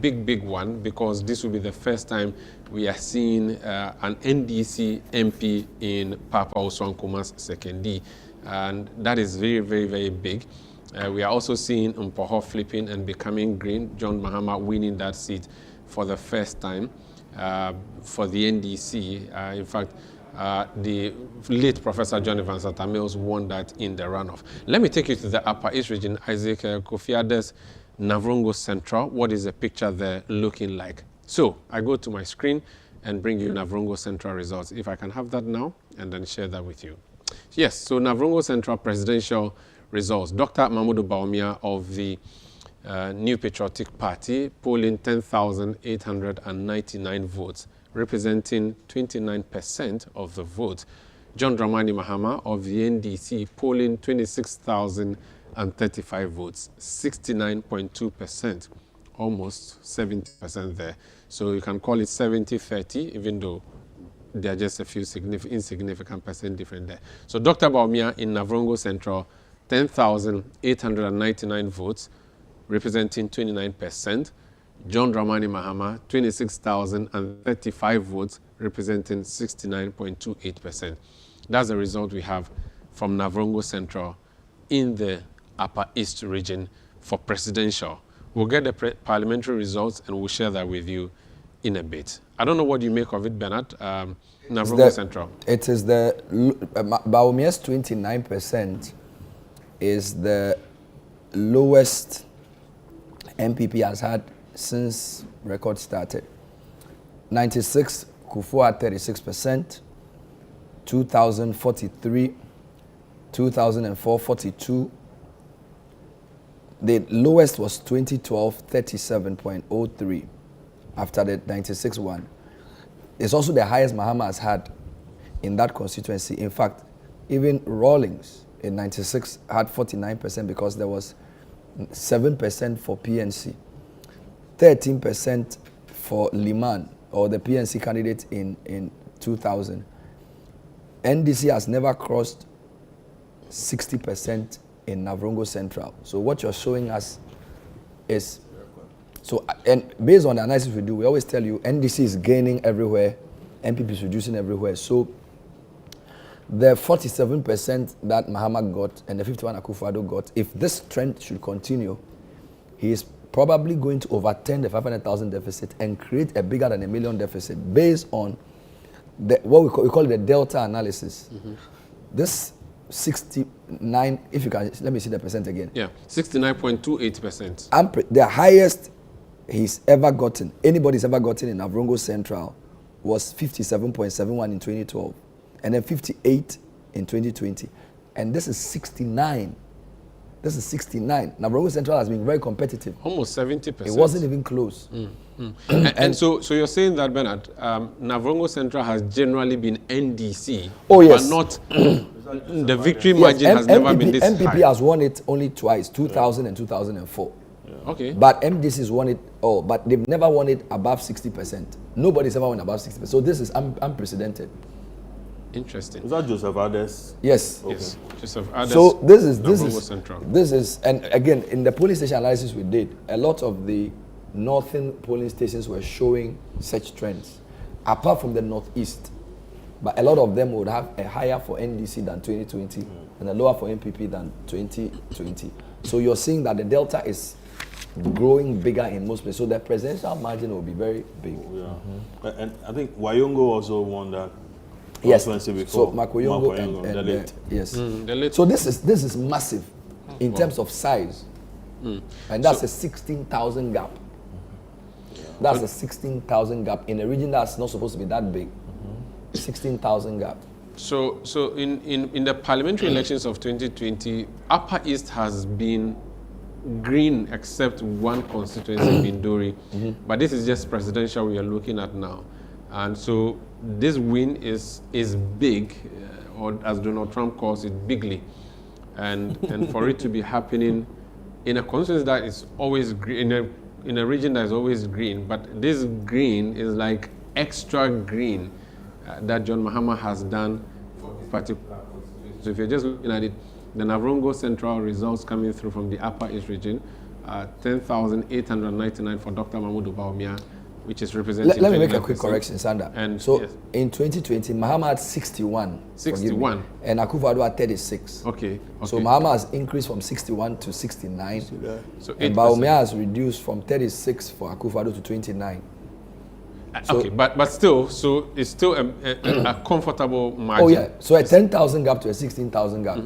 big one, because this will be the first time we are seeing an NDC MP in Papa Oswankuma's second D. And that is very big. We are also seeing Mpoho flipping and becoming green. John Mahama winning that seat for the first time for the NDC. In fact, the late Professor John Evans Atamils won that in the runoff. Let me take you to the Upper East region. Isaac Kofiades, Navrongo Central. What is the picture there looking like? So I go to my screen and bring you Navrongo Central results. If I can have that now and then share that with you. Yes, so Navrongo Central presidential results. Dr. Mahmoud Bawumia of the New Patriotic Party polling 10,899 votes, representing 29% of the votes. John Dramani Mahama of the NDC polling 26,035 votes, 69.2%, almost 70% there. So you can call it 70-30, even though there are just a few insignificant percent different there. So Dr. Bawumia in Navrongo Central, 10,899 votes, representing 29%. John Dramani Mahama, 26,035 votes, representing 69.28%. That's the result we have from Navrongo Central in the Upper East region for presidential. We'll get the parliamentary results and we'll share that with you in a bit. I don't know what you make of it, Bernard. Navrongo Central. It is the Bawumia's 29% is the lowest MPP has had since record started. 96, Kufuor at 36%, 2043, 2004, 42. The lowest was 2012, 37.03 after the 96 one. It's also the highest Mahama has had in that constituency. In fact, even Rawlings in 96 had 49% because there was 7% for PNC, 13% for Liman, or the PNC candidate in 2000. NDC has never crossed 60% in Navrongo Central. So what you're showing us is, so, and based on the analysis we do, we always tell you NDC is gaining everywhere, MPP is reducing everywhere. So the 47% that Mahama got and the 51% Akufo-Addo got, if this trend should continue, he is probably going to overturn the 500,000 deficit and create a bigger than $1 million deficit based on what we call the delta analysis. This 69, if you can, let me see the percent again. Yeah, 69.28%. The highest he's ever gotten, anybody's ever gotten in Navrongo Central was 57.71 in 2012. And then 58 in 2020. And this is 69. This is 69. Navrongo Central has been very competitive. Almost 70%. It wasn't even close. And so you're saying that, Bernard, Navrongo Central has generally been NDC. Oh, yes. But not, the victory margin has never been this high. MPP has won it only twice, 2000 and 2004. Okay. But MDC has won it all, but they've never won it above 60%. Nobody's ever won above 60%. So this is unprecedented. Interesting. Is that Joseph Ades? Yes. Okay. Yes. Joseph Ades. So this is, and again, in the polling station analysis we did, a lot of the northern polling stations were showing such trends, apart from the northeast. But a lot of them would have a higher for NDC than 2020 and a lower for MPP than 2020. So you're seeing that the delta is growing bigger in most places. So the presidential margin will be very big. And I think Wayongo also won that. Yes. So Makoyongo and yes. So this is massive in terms of size, and that's a 16,000 gap. That's a 16,000 gap in a region that's not supposed to be that big. 16,000 gap. So in the parliamentary elections of 2020, Upper East has been green except one constituency, Binduri. But this is just presidential we are looking at now. And so this win is big, or as Donald Trump calls it, bigly. And for it to be happening in a constituency that is always green, in a region that is always green, but this green is like extra green that John Mahama has done for this particular constituency. So if you're just looking at it, the Navrongo Central results coming through from the Upper East region 10,899 for Dr. Mahmoud Bawumia, which is representing. Let me make a quick correction, Sanda. And so yes. in 2020, Mahama had 61. 61. And Akufo-Addo had 36. Okay. So Mahama has increased from 61 to 69. So and Bawumia has reduced from 36 for Akufo-Addo to 29. So, okay, but still, so it's still a comfortable margin. Oh yeah, so a 10,000 gap to a 16,000 gap.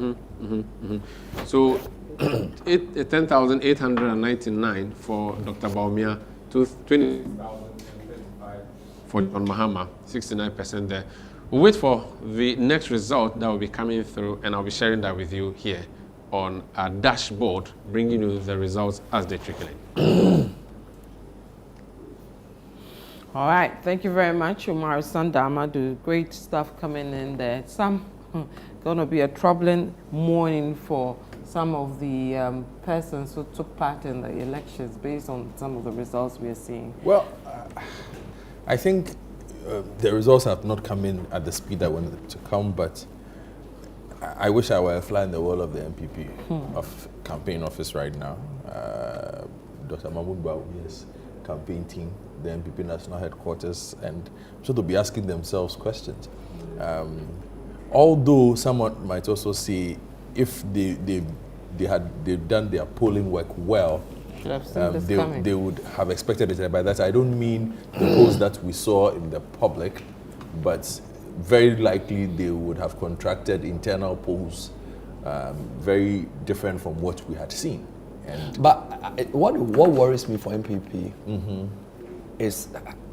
So 10,899 for Dr. Bawumia, to 20,035 for John Mahama, 69% there. We'll wait for the next result that will be coming through, and I'll be sharing that with you here on our dashboard, bringing you the results as they trickle in. All right, thank you very much, Umar Sandama. Do great stuff coming in there. Some going to be a troubling morning for some of the persons who took part in the elections based on some of the results we are seeing. Well, I think the results have not come in at the speed I wanted them to come, but I wish I were a fly in the wall of the MPP of campaign office right now. Dr. Mahmoud Bawumia's campaign team, the MPP national headquarters, and so they'll be asking themselves questions. Although someone might also say, if they've done their polling work well, they would have expected it. By that I don't mean the polls that we saw in the public, but very likely they would have contracted internal polls very different from what we had seen. But what worries me for MPP is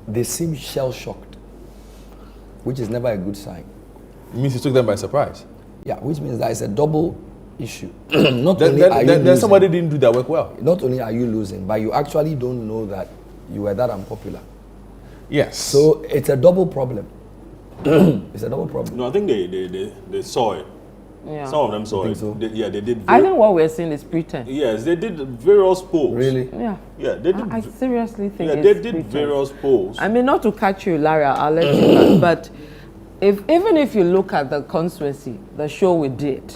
they seem shell-shocked, which is never a good sign. It means you took them by surprise. Yeah, which means that it's a double issue. Not only are you then somebody losing, didn't do their work well. not only are you losing, but you actually don't know that you were that unpopular. Yes. So it's a double problem. It's a double problem. No, I think they saw it. Yeah. Some of them saw it. so? They did. I think what we're seeing is pretense. Yes, they did various polls. Really? Yeah. Yeah, they did. I seriously think Yeah, it's they did pretense. various polls. I mean, not to catch you, Lara, I'll let you but even if you look at the constituency, the show we did,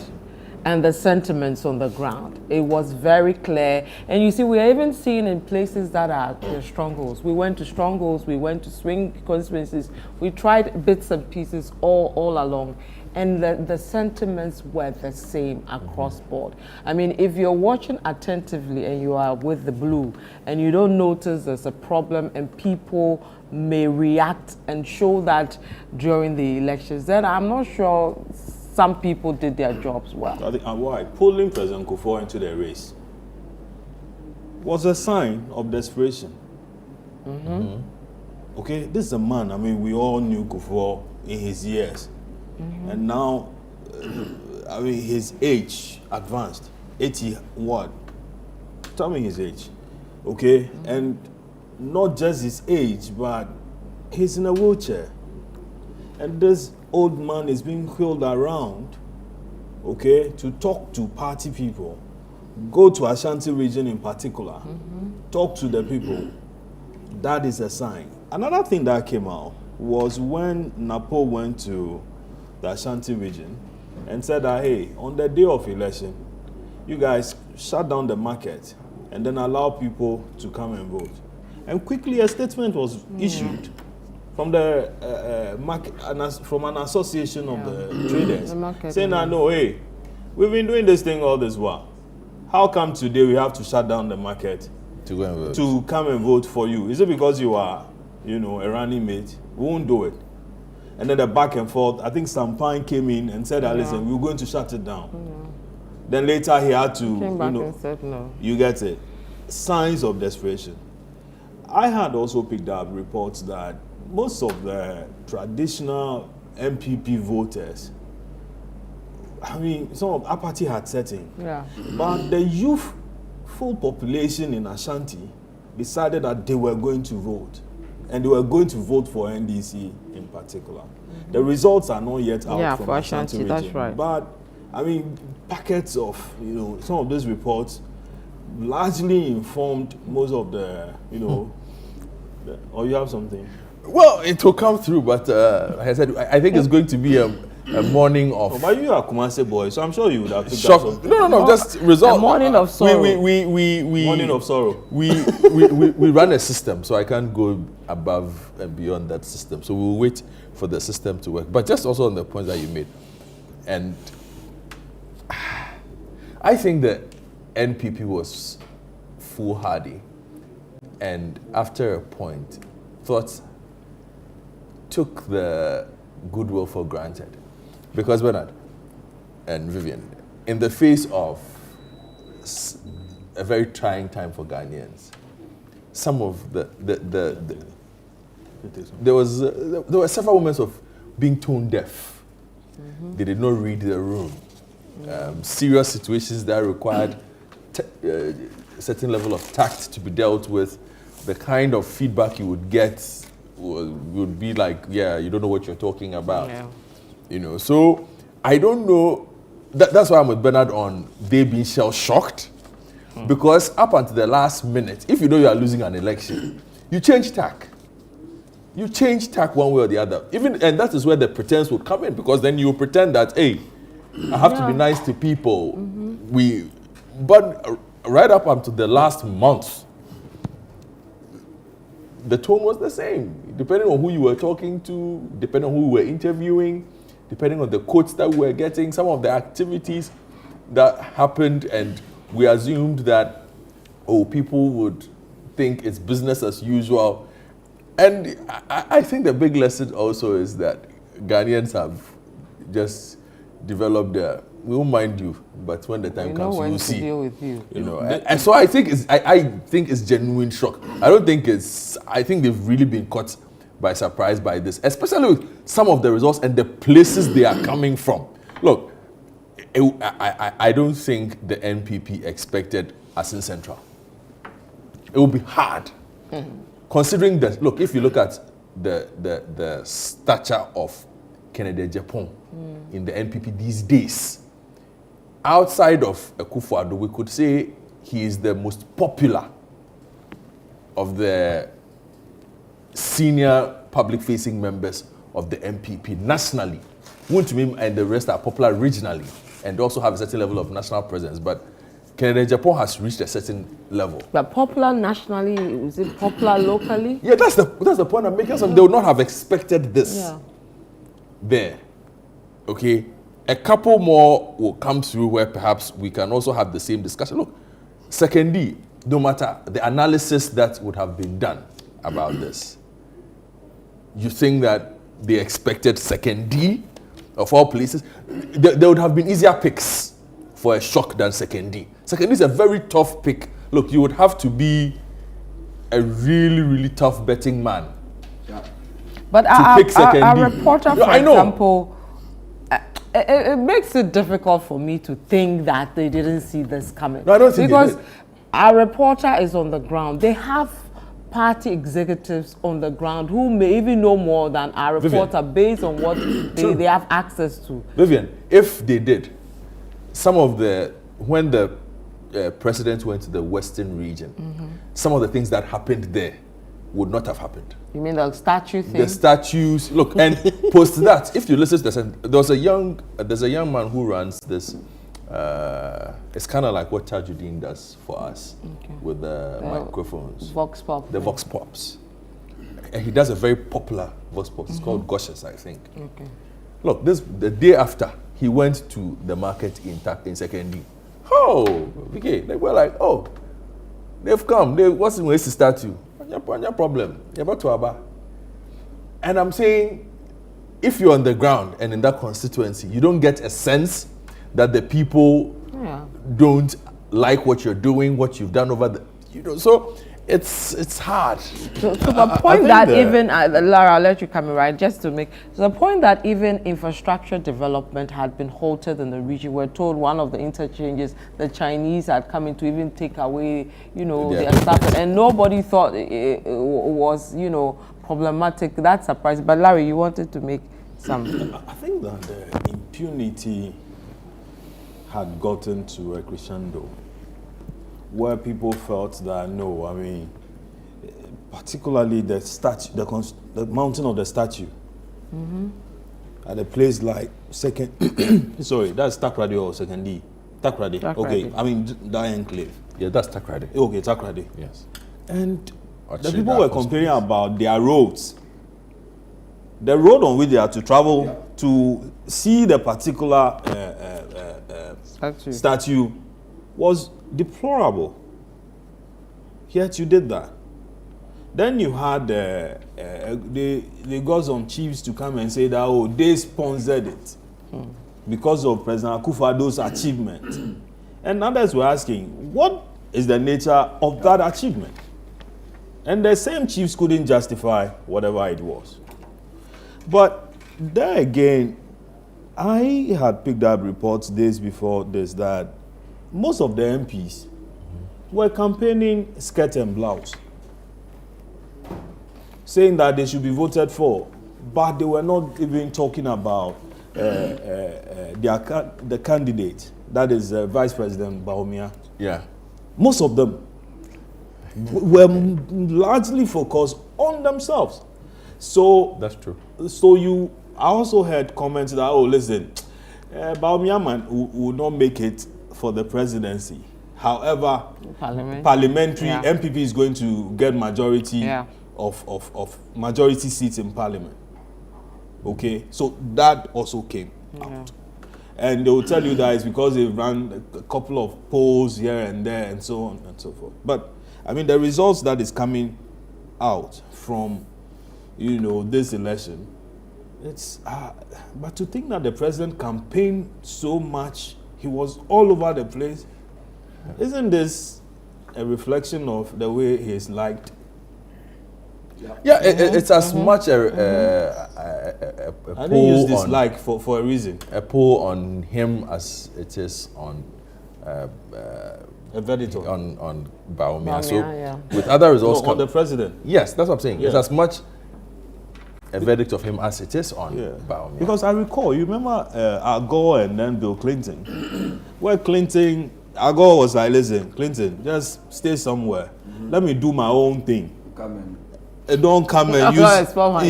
and the sentiments on the ground, it was very clear. And you see, we're even seeing in places that are the strongholds. We went to strongholds, we went to swing constituencies, we tried bits and pieces all along. And the sentiments were the same across board. I mean, if you're watching attentively and you are with the blue and you don't notice there's a problem and people may react and show that during the elections, then I'm not sure some people did their jobs well. I think why pulling President Kufuor into the race was a sign of desperation. Okay, this is a man. I mean, we all knew Kufuor in his years, and now, I mean, his age advanced. 80 what? Tell me his age, okay? And not just his age, but he's in a wheelchair, and this old man is being wheeled around, okay, to talk to party people, go to Ashanti region in particular, talk to the people. That is a sign. Another thing that came out was when Napo went to the Ashanti region and said that, hey, on the day of election, you guys shut down the market and then allow people to come and vote. And quickly a statement was issued from the from an association of the traders, saying that, no, hey, we've been doing this thing all this while. How come today we have to shut down the market To go and vote. to come and vote for you? Is it because you are, you know, a running mate? We won't do it. And then the back and forth, I think Sampine came in and said, listen, we're going to shut it down. Then later he had to, Came back you know, and said no. you get it. Signs of desperation. I had also picked up reports that most of the traditional MPP voters, I mean, some of apathy had set in. Yeah. But the youthful population in Ashanti decided that they were going to vote. And they were going to vote for NDC in particular. The results are not yet out from for Ashanti region. that's right. But, I mean, packets of, you know, some of these reports largely informed most of the, you know, or you have something? Well, it will come through, but like I said, I think it's going to be a morning of. Oh, but you are Kumasi boy, so I'm sure you would have picked shock. up something. No, just result. A morning of sorrow. We Morning of sorrow. We run a system, so I can't go above and beyond that system. So we'll wait for the system to work. But just also on the points that you made, and I think the NPP was foolhardy, and after a point, took the goodwill for granted. Because Bernard and Vivian, in the face of a very trying time for Ghanaians, some of there were several moments of being tone deaf. Mm-hmm. They did not read the room. Serious situations that required a certain level of tact to be dealt with. The kind of feedback you would get would be like, yeah, you don't know what you're talking about. Yeah. You know, so I don't know. That's why I'm with Bernard on they being shell-shocked. Because up until the last minute, if you know you are losing an election, you change tack. You change tack one way or the other. And that is where the pretense would come in, because then you pretend that, hey, I have to be nice to people. Mm-hmm. But right up until the last month, the tone was the same. Depending on who you were talking to, depending on who you were interviewing, depending on the quotes that we were getting, some of the activities that happened, and we assumed that, people would think it's business as usual. And I think the big lesson also is that Ghanaians have just developed we won't mind you, but when the time comes, we'll see. Deal with you. You know, and so I think it's genuine shock. I think they've really been caught by surprise by this, especially with some of the results and the places they are coming from. Look, I don't think the NPP expected Asin Central. It will be hard. Mm-hmm. Considering that, look, if you look at the stature of Kennedy Japan in the NPP these days, outside of Akufo-Addo, we could say he is the most popular of the senior public-facing members of the NPP nationally. Wontumi and the rest are popular regionally and also have a certain level of national presence. But Kennedy Japan has reached a certain level. But popular nationally, is it popular locally? Yeah, that's the point I'm making. They would not have expected this there. Okay? A couple more will come through where perhaps we can also have the same discussion. Look, secondly, no matter the analysis that would have been done about this, you think that they expected second D of all places? There would have been easier picks for a shock than second D. Second D is a very tough pick. Look, you would have to be a really, really tough betting man. Yeah. But a reporter, for example, it makes it difficult for me to think that they didn't see this coming. No, I don't think because our reporter is on the ground. They have party executives on the ground who may even know more than our reporter based on what they have access to. Vivian, if they did, when the president went to the Western region, some of the things that happened there would not have happened. You mean the statue thing? The statues. Look, and post that, if you listen to this, there's a young man who runs this. It's kind of like what Tajuddin does for us with the microphones. Vox Pop. The Vox Pops. And he does a very popular Vox Pop. It's called Goshes, I think. Okay. Look, the day after, he went to the market in Sekendi. Oh, okay. They were like, oh, they've come. What's the statue? No problem. And I'm saying, if you're on the ground and in that constituency, you don't get a sense that the people don't like what you're doing, what you've done over the, so it's hard. So the point that even, Lara, I'll let you come in, right, just to make, the point that even infrastructure development had been halted in the region. We're told one of the interchanges, the Chinese had come in to even take away, their stuff, and nobody thought it was, problematic. That's surprising. But Larry, you wanted to make some. I think that the impunity had gotten to a crescendo where people felt that particularly the statue, the mountain of the statue. at a place like second, sorry, that's Takrady or Second D? Takrady. Okay, I mean, that enclave. Yeah, that's Takrady. Okay, Takrady. Yes. And the people were complaining about their roads. The road on which they had to travel to see the particular statue was deplorable. Yet you did that. Then you had they got some chiefs to come and say that, oh, they sponsored it because of President Akufo-Addo's achievement. And others were asking, what is the nature of that achievement? And the same chiefs couldn't justify whatever it was. But there again, I had picked up reports days before this that most of the MPs were campaigning skirt and blouse, saying that they should be voted for, but they were not even talking about the candidate, that is Vice President Bawumia. Yeah. Most of them were largely focused on themselves. So that's true. So I also heard comments that, oh, listen, Bawumia man will not make it for the presidency. However, parliamentary MPP is going to get majority of majority seats in parliament. Okay, so that also came out. And they will tell you that it's because they ran a couple of polls here and there and so on and so forth. But I mean, the results that is coming out from, you know, this election, it's but to think that the president campaigned so much, he was all over the place, isn't this a reflection of the way he is liked? Yeah, it's as much a I didn't use this like for a reason. A pull on him as it is on a verdict on Bawumia. So with other results, on the president. Yes, that's what I'm saying. Yeah. It's as much a verdict of him as it is on Bawumia. Because I recall, you remember Al Gore and then Bill Clinton, where Clinton, Al Gore was like, listen, Clinton, just stay somewhere. Let me do my own thing. Come in. Don't come and use. Don't come and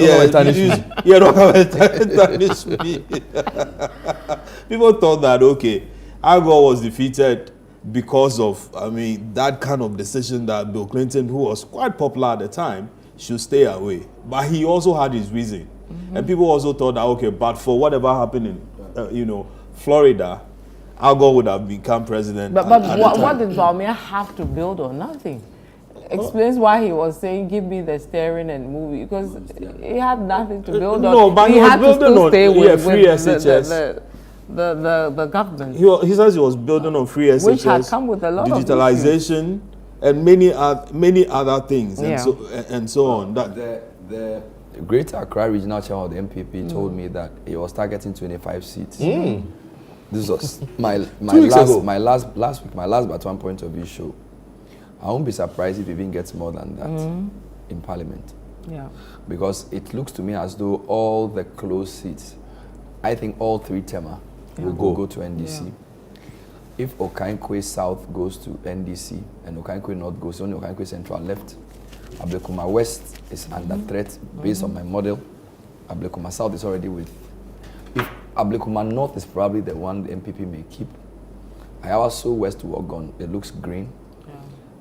tarnish me. People thought that, okay, Al Gore was defeated because of, I mean, that kind of decision that Bill Clinton, who was quite popular at the time, should stay away. But he also had his reason. And people also thought that, okay, but for whatever happened in, Florida, Al Gore would have become president. But what did Bawumia have to build on? Nothing. Explains why he was saying, give me the steering and movie, because he had nothing to build on. No, but he was building on free SHS. The government. He says he was building on free SHS, which had come with a lot digitalization, and many other things, and so on. That the Greater Accra Regional Chairman of the MPP told me that he was targeting 25 seats. This was my last week, my last but one point of view show. I won't be surprised if he even gets more than that in Parliament. Yeah. Because it looks to me as though all the close seats, I think all three Tema will go to NDC. Yeah. If Okankwe South goes to NDC and Okankwe North goes, only Okankwe Central left. Ablekuma West is under threat based on my model. Ablekuma South is already with. If Ablekuma North is probably the one the MPP may keep. Ayawaso West to Ogon, it looks green.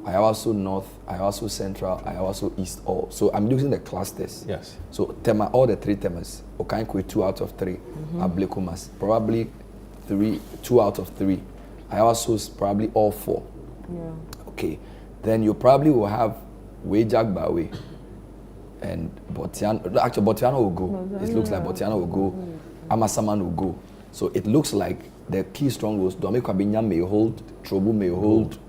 Ayawaso North, Ayawaso Central, Ayawaso East, all. So I'm using the clusters. Yes. So Tema, all the three Temas, Okankwe 2 out of 3, Ablekumas probably 2 out of 3, Ayawaso's probably all 4. Yeah. Okay. Then you probably will have Wejak Bawe and Botiano. Actually, Botiano will go. It looks like Botiano will go. Amasaman will go. So it looks like the key strongholds, Dome Kwabinya may hold, Trobu may hold.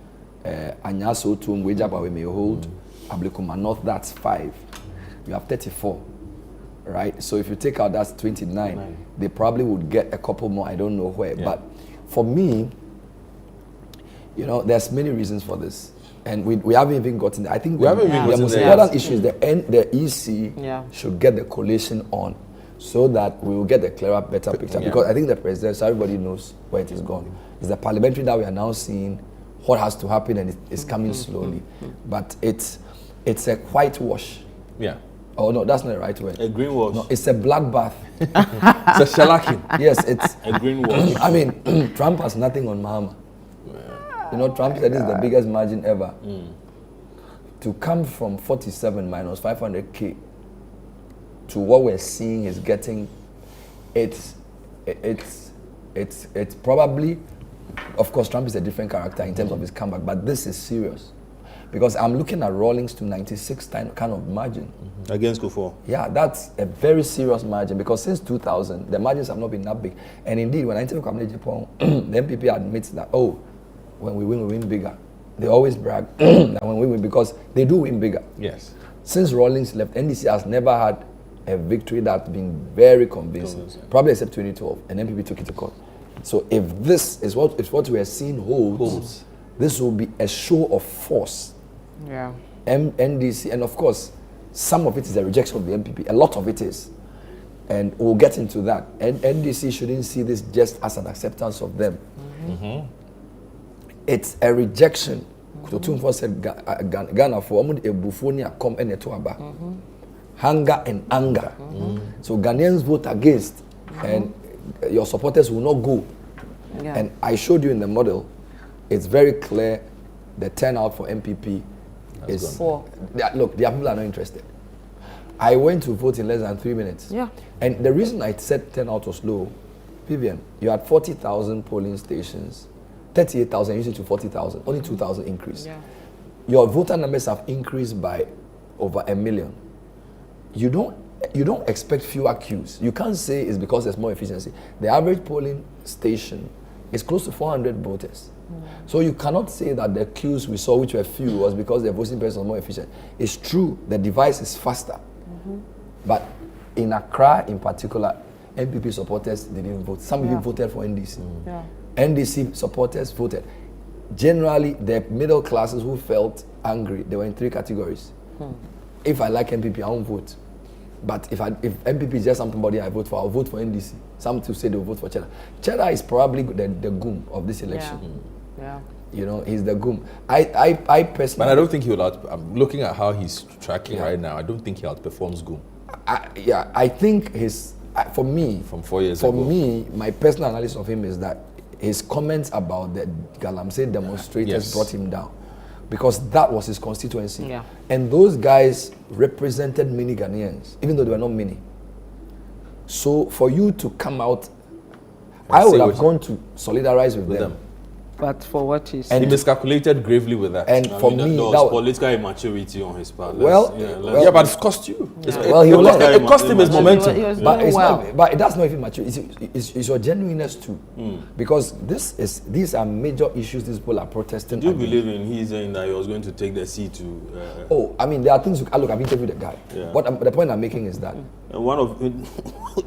Anyaso Tum, Wejabawe may hold, Ablekuma North, that's 5. You have 34, right? So if you take out that's 29, they probably would get a couple more, I don't know where. But for me, there's many reasons for this. And we haven't even gotten there. I think the most important issue is the EC should get the coalition on so that we will get a clearer, better picture. Because I think the president, so everybody knows where it is gone. It's the parliamentary that we are now seeing what has to happen, and it's coming slowly. But it's a whitewash. Yeah. Oh no, that's not the right word. A greenwash. No, it's a bloodbath. It's a shellacking. Yes, it's A greenwash. I mean, Trump has nothing on Mahama. You know, Trump said this is the biggest margin ever. To come from 47 minus 500K to what we're seeing is getting, it's probably, of course, Trump is a different character in terms of his comeback, but this is serious. Because I'm looking at Rawlings to 96 kind of margin. Against Kufuor. Yeah, that's a very serious margin because since 2000, the margins have not been that big. And indeed, when I interview Kwame Japan, the MPP admits that, oh, when we win bigger. They always brag that when we win, because they do win bigger. Yes. Since Rawlings left, NDC has never had a victory that's been very convincing. Probably except 2012, and MPP took it to court. So if this is what we are seeing holds, this will be a show of force. Yeah. NDC, and of course, some of it is a rejection of the MPP. A lot of it is. And we'll get into that. And NDC shouldn't see this just as an acceptance of them. It's a rejection. Kututumfo said Ghana for Ebufonia come and Etoaba. Hunger and anger. So Ghanaians vote against, and your supporters will not go. Yeah. And I showed you in the model, it's very clear the turnout for MPP is. Look, the people are not interested. I went to vote in less than 3 minutes. Yeah. And the reason I said turnout was low, Vivian, you had 40,000 polling stations, 38,000 used to 40,000, only 2,000 increase. Yeah. Your voter numbers have increased by over 1 million. You don't expect fewer queues. You can't say it's because there's more efficiency. The average polling station is close to 400 voters. So you cannot say that the queues we saw, which were few, was because the voting person was more efficient. It's true, the device is faster. But in Accra in particular, MPP supporters didn't vote. Some people voted for NDC. NDC supporters voted. Generally, the middle classes who felt angry, they were in 3 categories. If I like MPP, I won't vote. But if MPP is just somebody I vote for, I'll vote for NDC. Some to say they'll vote for Cheddar. Cheddar is probably the goom of this election. Yeah. You know, he's the goom. I personally... But I don't think he'll I'm looking at how he's tracking right now. I don't think he outperforms Goom. I think for me... From 4 years ago. For me, my personal analysis of him is that his comments about the Galamsey demonstrators brought him down. Because that was his constituency. Yeah. And those guys represented many Ghanaians, even though they were not many. So for you to come out, I would have gone to solidarize with them. But for what he said. He miscalculated gravely with that. And for me, that was political immaturity on his part. But it cost you. It cost him his momentum. But that's not even mature. It's your genuineness too. Because these are major issues these people are protesting. Do you believe in he saying that he was going to take the seat to... I mean, there are things... Look, I've interviewed the guy. But the point I'm making is that... one of...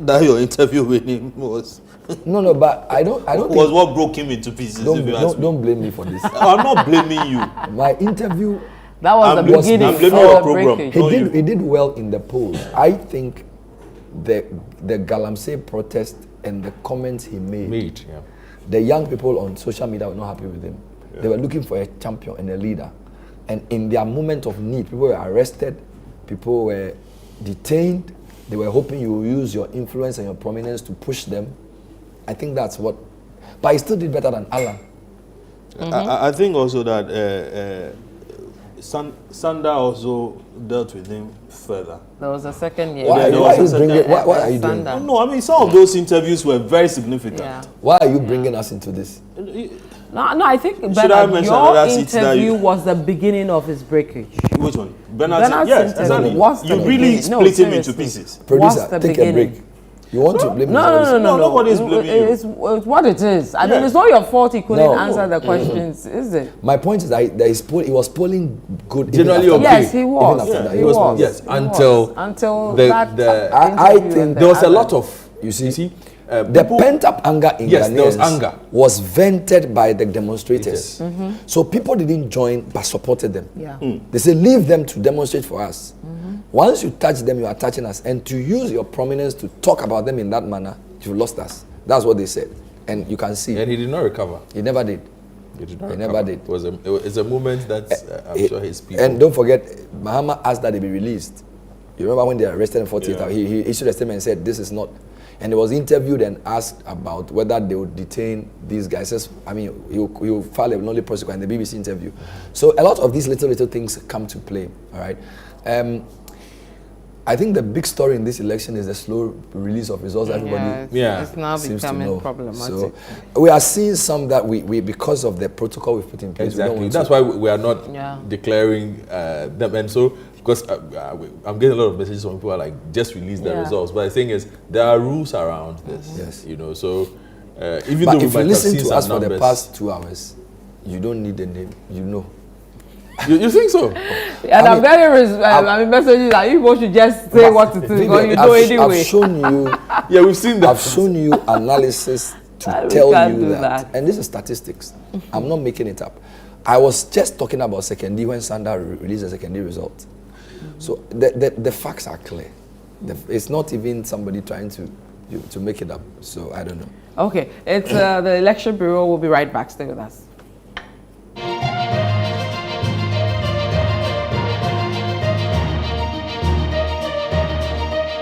that your interview with him was... No, but I don't was what broke him into pieces. Don't blame me for this. I'm not blaming you. My interview... That was the beginning. I'm blaming your program. He did well in the polls. I think the Galamsey protest and the comments he made, the young people on social media were not happy with him. They were looking for a champion and a leader. And in their moment of need, people were arrested, people were detained. They were hoping you will use your influence and your prominence to push them. I think that's what... But he still did better than Alan. I think also that Sanda also dealt with him further. There was a second year. Why are you doing that? No, I mean, some of those interviews were very significant. Yeah. Why are you bringing us into this? No, I think Bernard, your interview was the beginning of his breakage. Which one? Bernard, yes, exactly. You really split him into pieces. Producer, take a break. You want to blame No. Nobody's blaming you. It's what it is. I mean, it's not your fault he couldn't answer the questions, is it? My point is that he was polling good. Generally, yes, he was. He was. Yes, until I think there was a lot of, you see, the pent-up anger in Ghanaians was vented by the demonstrators. So people didn't join but supported them. They said, leave them to demonstrate for us. Once you touch them, you are touching us. And to use your prominence to talk about them in that manner, you lost us. That's what they said. And you can see. And he did not recover. He never did. He never did. It's a moment that I'm sure he's people. And don't forget, Mahama asked that they be released. You remember when they arrested him 48 hours? He issued a statement and said, this is not. And he was interviewed and asked about whether they would detain these guys. Says, I mean, he'll file a non-lead prosecution in the BBC interview. So a lot of these little things come to play, all right? I think the big story in this election is the slow release of results. Everybody it's now seems to becoming know. problematic. So we are seeing some that we because of the protocol we've put in place. Exactly. That's why we are not declaring them. And so, because I'm getting a lot of messages from people who are like, just release the results. But the thing is, there are rules around this. Yes. You know, so even but though if we you might have seen listen to some us numbers, for the past 2 hours, you don't need the name. You know. You think so? And I'm getting messages that you should just say what it is because you know anyway. I've shown you. We've seen that. I've shown you analysis to tell you that. And this is statistics. I'm not making it up. I was just talking about second D when Sanda released the second D result. So the facts are clear. It's not even somebody trying to make it up. So I don't know. Okay, it's the Election Bureau will be right back. Stay with us.